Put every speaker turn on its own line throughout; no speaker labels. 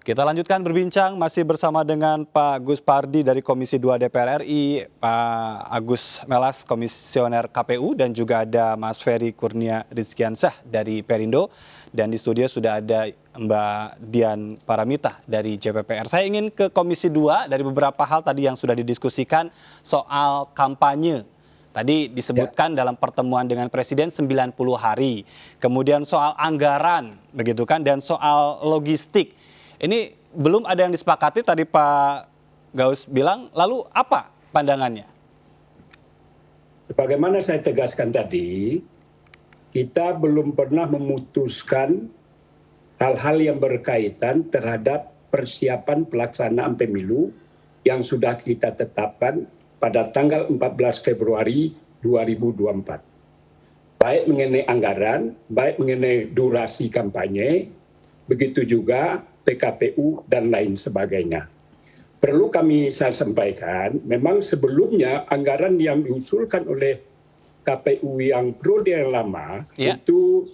Kita lanjutkan berbincang masih bersama dengan Pak Gus Pardi dari Komisi 2 DPR RI, Pak Agus Melas, Komisioner KPU, dan juga ada Mas Ferry Kurnia Rizkiansah dari Perindo. Dan di studio sudah ada Mbak Dian Paramita dari JPPR. Saya ingin ke Komisi 2 dari beberapa hal tadi yang sudah didiskusikan soal kampanye. Tadi disebutkan dalam pertemuan dengan Presiden 90 hari. Kemudian soal anggaran, begitu kan, dan soal logistik. Ini belum ada yang disepakati, tadi Pak Gaus bilang, lalu apa pandangannya?
Sebagaimana saya tegaskan tadi, kita belum pernah memutuskan hal-hal yang berkaitan terhadap persiapan pelaksanaan pemilu yang sudah kita tetapkan pada tanggal 14 Februari 2024. Baik mengenai anggaran, baik mengenai durasi kampanye, begitu juga PKPU dan lain sebagainya. Perlu saya sampaikan, memang sebelumnya anggaran yang diusulkan oleh KPU yang periode yang lama itu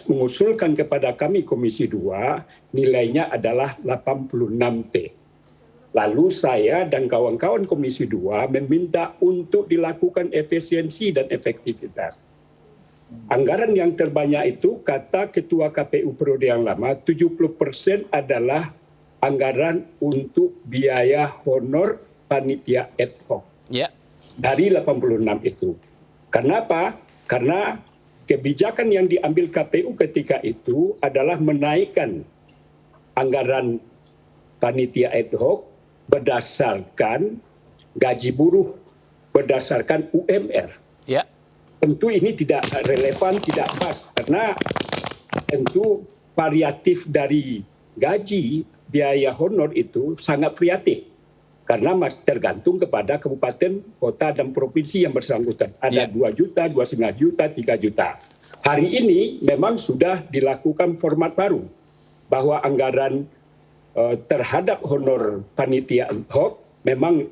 mengusulkan kepada kami Komisi 2 nilainya adalah 86T. Lalu saya dan kawan-kawan Komisi 2 meminta untuk dilakukan efisiensi dan efektivitas. Anggaran yang terbanyak itu, kata Ketua KPU periode yang lama, 70% adalah anggaran untuk biaya honor panitia ad hoc. Dari 86 itu. Kenapa? Karena kebijakan yang diambil KPU ketika itu adalah menaikkan anggaran panitia ad hoc berdasarkan gaji buruh, berdasarkan UMR. Tentu ini tidak relevan, tidak pas, karena tentu variatif dari gaji biaya honor itu sangat variatif. Karena tergantung kepada kabupaten, kota, dan provinsi yang bersangkutan. Ada 2 juta, 2,5 juta, 3 juta. Hari ini memang sudah dilakukan format baru, bahwa anggaran terhadap honor panitia ad hoc memang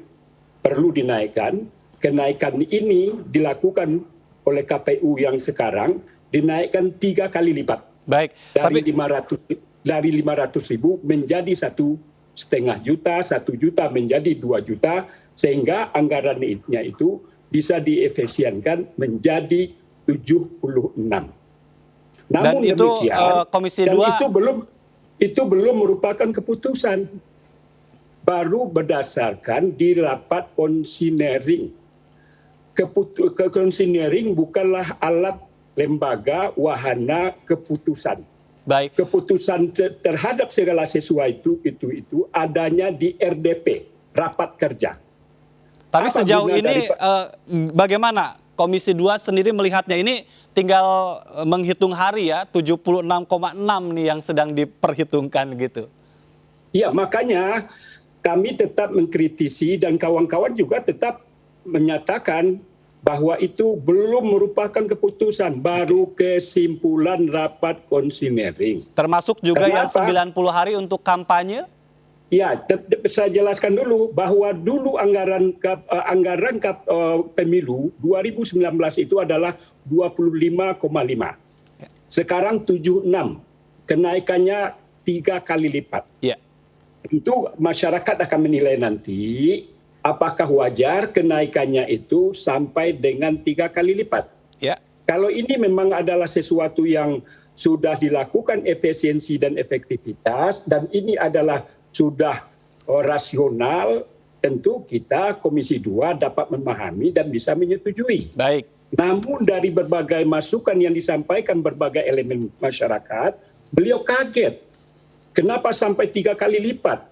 perlu dinaikkan. Kenaikan ini dilakukan oleh KPU yang sekarang dinaikkan 3 kali lipat.
Baik,
dari 500.000 menjadi 1,5 juta, 1 juta menjadi 2 juta, sehingga anggarannya itu bisa diefisienkan menjadi 76. Namun
dan itu
demikian,
Komisi 2
itu belum merupakan keputusan. Baru berdasarkan di rapat konsinering. Konsinering bukanlah alat lembaga wahana keputusan.
Baik.
Keputusan terhadap segala sesuatu itu adanya di RDP, rapat kerja.
Tapi sejauh ini bagaimana Komisi 2 sendiri melihatnya? Ini tinggal menghitung hari ya, 76,6 nih yang sedang diperhitungkan gitu.
Ya, makanya kami tetap mengkritisi dan kawan-kawan juga tetap menyatakan bahwa itu belum merupakan keputusan, baru kesimpulan rapat konsinering.
Termasuk juga yang 90 hari untuk kampanye?
Ya, saya jelaskan dulu bahwa dulu anggaran pemilu 2019 itu adalah 25,5. Sekarang 76. Kenaikannya 3 kali lipat. Itu masyarakat akan menilai nanti apakah wajar kenaikannya itu sampai dengan 3 kali lipat. Kalau ini memang adalah sesuatu yang sudah dilakukan efisiensi dan efektivitas, dan ini adalah sudah rasional, tentu kita Komisi 2 dapat memahami dan bisa menyetujui.
Baik.
Namun dari berbagai masukan yang disampaikan berbagai elemen masyarakat, beliau kaget. Kenapa sampai 3 kali lipat?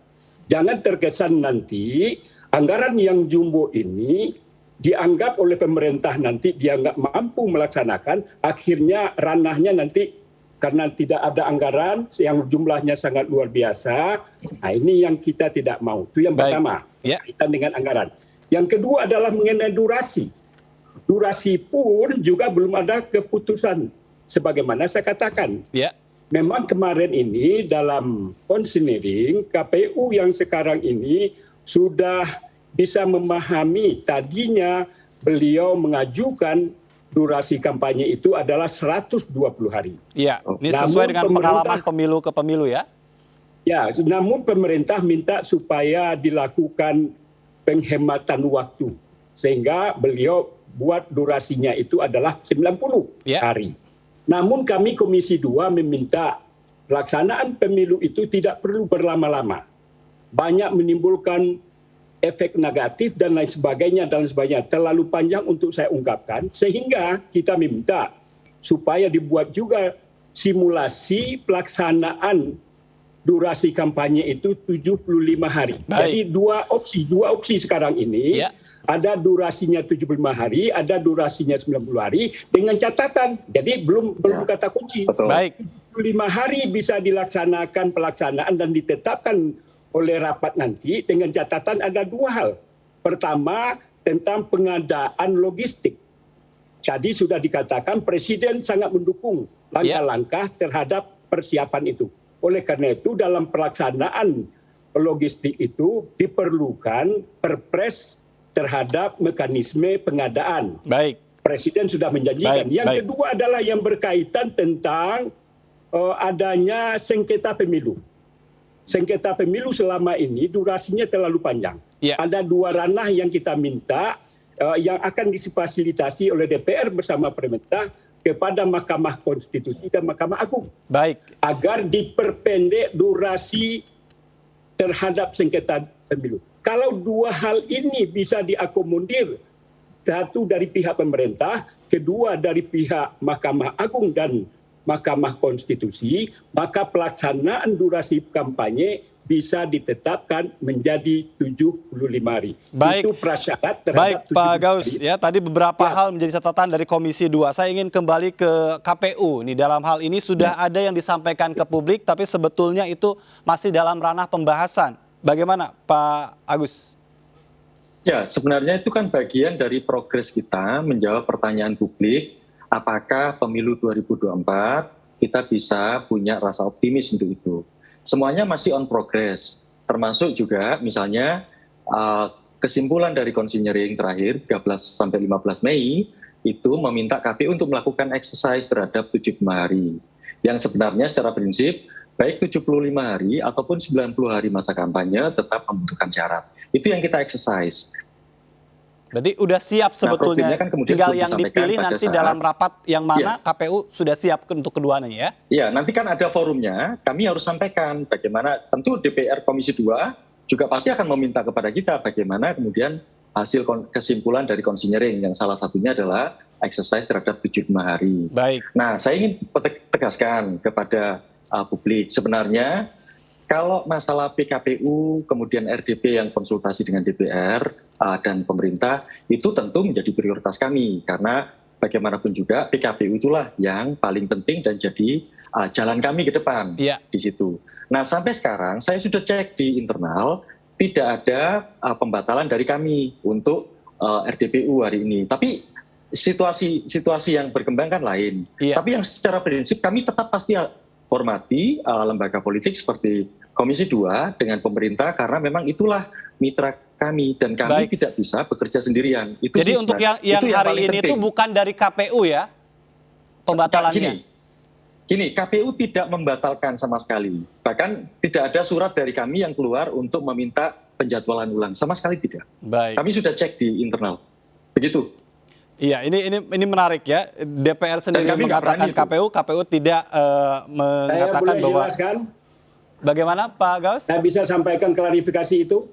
Jangan terkesan nanti anggaran yang jumbo ini dianggap oleh pemerintah nanti dia nggak mampu melaksanakan, akhirnya ranahnya nanti karena tidak ada anggaran yang jumlahnya sangat luar biasa. Nah, ini yang kita tidak mau. Itu yang pertama, kaitan dengan anggaran. Yang kedua adalah mengenai durasi. Durasi pun juga belum ada keputusan. Sebagaimana saya katakan. Memang kemarin ini dalam konsinering, KPU yang sekarang ini sudah bisa memahami, tadinya beliau mengajukan durasi kampanye itu adalah 120 hari.
Iya, ini sesuai dengan pengalaman pemilu ke pemilu ya?
Ya, namun pemerintah minta supaya dilakukan penghematan waktu sehingga beliau buat durasinya itu adalah 90
Ya.
hari. Namun kami Komisi 2 meminta pelaksanaan pemilu itu tidak perlu berlama-lama. Banyak menimbulkan efek negatif dan lain sebagainya terlalu panjang untuk saya ungkapkan, sehingga kita meminta supaya dibuat juga simulasi pelaksanaan durasi kampanye itu 75 hari.
Baik.
Jadi dua opsi sekarang ini.
Ya.
Ada durasinya 75 hari, ada durasinya 90 hari dengan catatan. Jadi belum kata kunci.
Betul.
Baik.
75 hari bisa dilaksanakan pelaksanaan dan ditetapkan oleh rapat nanti dengan catatan ada dua hal. Pertama, tentang pengadaan logistik. Tadi sudah dikatakan Presiden sangat mendukung langkah-langkah terhadap persiapan itu. Oleh karena itu dalam pelaksanaan logistik itu diperlukan perpres terhadap mekanisme pengadaan.
Baik.
Presiden sudah menjanjikan.
Baik,
Yang
baik.
kedua adalah yang berkaitan tentang adanya sengketa pemilu. Sengketa pemilu selama ini durasinya terlalu panjang.
Ya.
Ada dua ranah yang kita minta yang akan difasilitasi oleh DPR bersama pemerintah kepada Mahkamah Konstitusi dan Mahkamah Agung.
Baik.
Agar diperpendek durasi terhadap sengketa pemilu. Kalau dua hal ini bisa diakomodir, satu dari pihak pemerintah, kedua dari pihak Mahkamah Agung dan Mahkamah Konstitusi, maka pelaksanaan durasi kampanye bisa ditetapkan menjadi 75 hari.
Baik.
Itu prasyarat terhadap
Baik, Pak
75
Gaus,
hari.
ya tadi beberapa
Ya.
hal menjadi catatan dari Komisi 2. Saya ingin kembali ke KPU. Nih dalam hal ini sudah ada yang disampaikan ke publik, tapi sebetulnya itu masih dalam ranah pembahasan. Bagaimana, Pak Agus?
Ya, sebenarnya itu kan bagian dari progres kita menjawab pertanyaan publik, apakah pemilu 2024 kita bisa punya rasa optimis untuk itu. Semuanya masih on progress, termasuk juga misalnya kesimpulan dari konsinyering terakhir 13 sampai 15 Mei itu meminta KPU untuk melakukan exercise terhadap 75 hari. Yang sebenarnya secara prinsip baik 75 hari ataupun 90 hari masa kampanye tetap membutuhkan syarat. Itu yang kita exercise.
Berarti udah siap sebetulnya,
problemnya kan kemudian
tinggal
belum
yang
disampaikan
dipilih
pada
nanti
saat-
dalam rapat yang mana
Iya.
KPU sudah siap untuk keduanya ya?
Ya, nanti kan ada forumnya, kami harus sampaikan bagaimana, tentu DPR Komisi 2 juga pasti akan meminta kepada kita bagaimana kemudian hasil kesimpulan dari konsinyering yang salah satunya adalah exercise terhadap 75 hari.
Baik.
Nah, saya ingin tegaskan kepada publik, sebenarnya kalau masalah PKPU, kemudian RDP yang konsultasi dengan DPR dan pemerintah, itu tentu menjadi prioritas kami. Karena bagaimanapun juga PKPU itulah yang paling penting dan jadi jalan kami ke depan
Iya.
di situ. Nah, sampai sekarang saya sudah cek di internal, tidak ada pembatalan dari kami untuk RDPU hari ini. Tapi situasi yang berkembang kan lain.
Iya.
Tapi yang secara prinsip kami tetap pasti hormati lembaga politik seperti Komisi 2 dengan pemerintah karena memang itulah mitra kami dan kami
Baik.
tidak bisa bekerja sendirian. Itu
Jadi
sih
untuk yang
itu
hari
paling
ini itu
penting.
bukan dari KPU ya pembatalannya?
Gini, KPU tidak membatalkan sama sekali. Bahkan tidak ada surat dari kami yang keluar untuk meminta penjadwalan ulang. Sama sekali tidak.
Baik.
Kami sudah cek di internal. Begitu.
Iya, ini menarik ya. DPR sendiri
kami nggak
mengatakan
berani itu.
KPU tidak
Saya
mengatakan
boleh
bahwa
jelaskan?
bagaimana Pak Gaus?
Saya bisa sampaikan klarifikasi itu?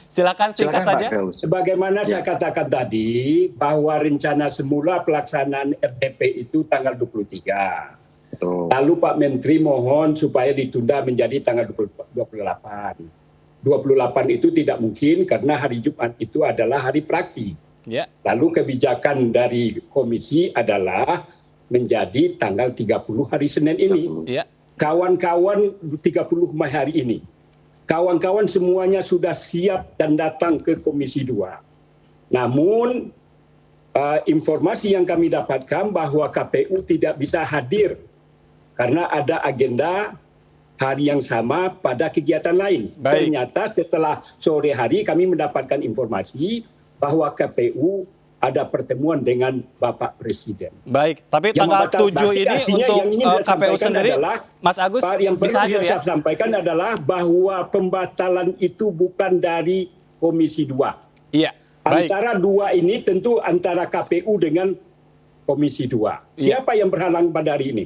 Silakan singkat
Silakan
saja.
Pak Gaus.
Sebagaimana
Ya.
saya katakan tadi, bahwa rencana semula pelaksanaan RDP itu tanggal 23.
Betul.
Lalu Pak Menteri mohon supaya ditunda menjadi tanggal 28. 28 itu tidak mungkin karena hari Jumat itu adalah hari fraksi.
Ya.
Lalu kebijakan dari komisi adalah menjadi tanggal 30 hari Senin ini.
Ya.
Kawan-kawan 30 Mei hari ini. Kawan-kawan semuanya sudah siap dan datang ke Komisi 2. Namun informasi yang kami dapatkan bahwa KPU tidak bisa hadir karena ada agenda hari yang sama pada kegiatan lain.
Baik.
Ternyata setelah sore hari kami mendapatkan informasi bahwa KPU ada pertemuan dengan Bapak Presiden.
Baik, tapi
Yang
tanggal 7
berarti
ini
artinya
untuk
yang ingin saya
KPU
sampaikan
sendiri,
adalah,
Mas Agus
Pak, yang
bisa
perlu
hadir ya?
saya sampaikan adalah bahwa pembatalan itu bukan dari Komisi 2.
Iya, baik.
Antara dua ini tentu antara KPU dengan Komisi 2.
Iya.
Siapa yang berhalang pada hari ini?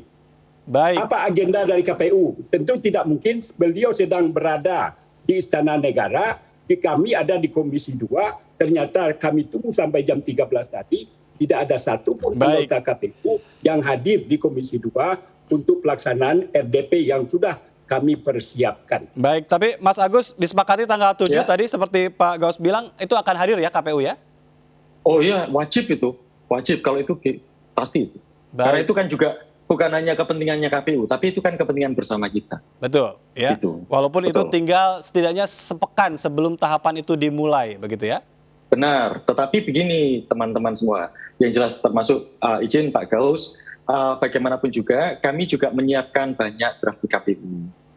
Baik,
Apa agenda dari KPU? Tentu tidak mungkin beliau sedang berada di Istana Negara, kami ada di Komisi 2, ternyata kami tunggu sampai jam 13 tadi, tidak ada satupun
Baik.
anggota KPU yang hadir di Komisi 2 untuk pelaksanaan RDP yang sudah kami persiapkan.
baik. Tapi Mas Agus disepakati tanggal 7
Ya.
tadi seperti Pak Gaus bilang, itu akan hadir ya KPU ya?
Oh iya, wajib itu. Wajib kalau itu pasti itu. Karena
Baik.
itu kan juga bukan hanya kepentingannya KPU, tapi itu kan kepentingan bersama kita.
Betul, ya.
Gitu.
Walaupun itu
Betul.
tinggal setidaknya sepekan sebelum tahapan itu dimulai, begitu ya?
Benar, tetapi begini teman-teman semua, yang jelas termasuk izin Pak Gaus, bagaimanapun juga kami juga menyiapkan banyak draft di KPU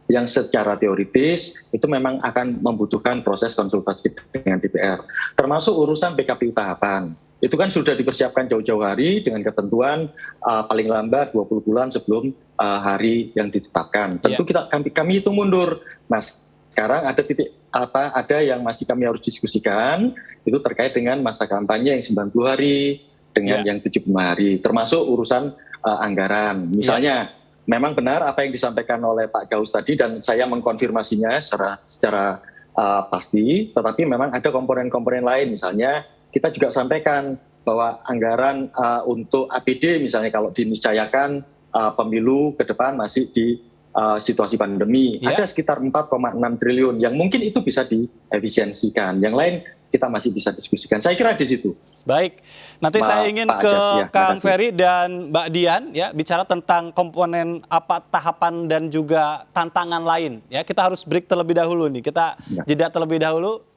yang secara teoritis itu memang akan membutuhkan proses konsultasi dengan DPR, termasuk urusan PKPU tahapan. Itu kan sudah dipersiapkan jauh-jauh hari dengan ketentuan paling lambat 20 bulan sebelum hari yang ditetapkan. Tentu kami hitung mundur. Nah, sekarang ada ada yang masih kami harus diskusikan, itu terkait dengan masa kampanye yang 90 hari dengan yang 75 hari, termasuk urusan anggaran. Misalnya, memang benar apa yang disampaikan oleh Pak Gaus tadi dan saya mengkonfirmasinya secara pasti, tetapi memang ada komponen-komponen lain. Misalnya kita juga sampaikan bahwa anggaran untuk APD misalnya kalau diniscayakan pemilu ke depan masih di situasi pandemi, ada sekitar 4,6 triliun yang mungkin itu bisa diefisiensikan. Yang lain kita masih bisa diskusikan. Saya kira di situ.
Baik, nanti saya ingin
Pak
ke
Ajat,
Kang
makasih.
Ferry dan Mbak Dian ya bicara tentang komponen apa tahapan dan juga tantangan lain ya. Kita harus break terlebih dahulu nih. Kita jeda terlebih dahulu.